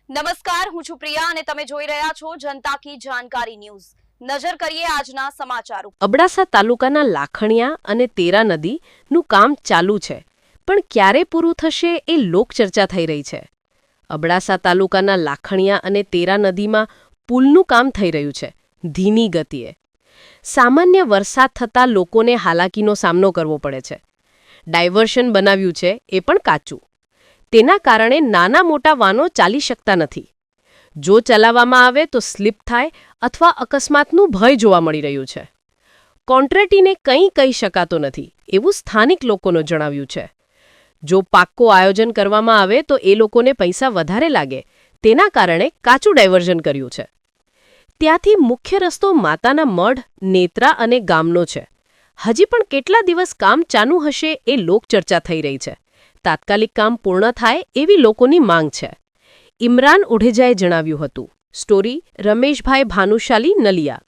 નમસ્કાર, હું છું પ્રિયા અને તમે જોઈ રહ્યા છો જનતા કી જાણકારી ન્યૂઝ। નજર કરીએ આજના સમાચાર ઉપર। અબડાસા તાલુકાના લાખણિયા અને તેરા નદીનું કામ ચાલુ છે, પણ ક્યારે પૂરું થશે એ લોકચર્ચા થઈ રહી છે। અબડાસા તાલુકાના લાખણિયા અને તેરા નદીમાં પુલનું કામ થઈ રહ્યું છે, ધીમી ગતિએ। સામાન્ય વરસાદ થતાં લોકોને હાલાકીનો સામનો કરવો પડે છે। ડાયવર્શન બનાવ્યું છે એ પણ કાચું। તેના કારણે નાના મોટા વાહનો ચાલી શકતા નથી। જો ચલાવવામાં આવે તો સ્લીપ થાય અથવા અકસ્માતનું ભય જોવા મળી રહ્યું છે। કોન્ટ્રાક્ટરને કંઈ કહી શકાતો નથી એવું સ્થાનિક લોકોનું જણાવ્યું છે। જો પાક્કું આયોજન કરવામાં આવે તો એ લોકોને પૈસા વધારે લાગે, તેના કારણે કાચું ડાયવર્ઝન કર્યું છે। ત્યાંથી મુખ્ય રસ્તો માતાના મઢ, નેત્રા અને ગામનો છે। હજી પણ કેટલા દિવસ કામ ચાલુ હશે એ લોકચર્ચા થઈ રહી છે। તાત્કાલિક કામ પૂર્ણ થાય એવી લોકોની માંગ છે। ઇમરાન ઉઢેજાએ જણાવ્યું હતું। સ્ટોરી રમેશભાઈ ભાનુશાલી, નલિયા।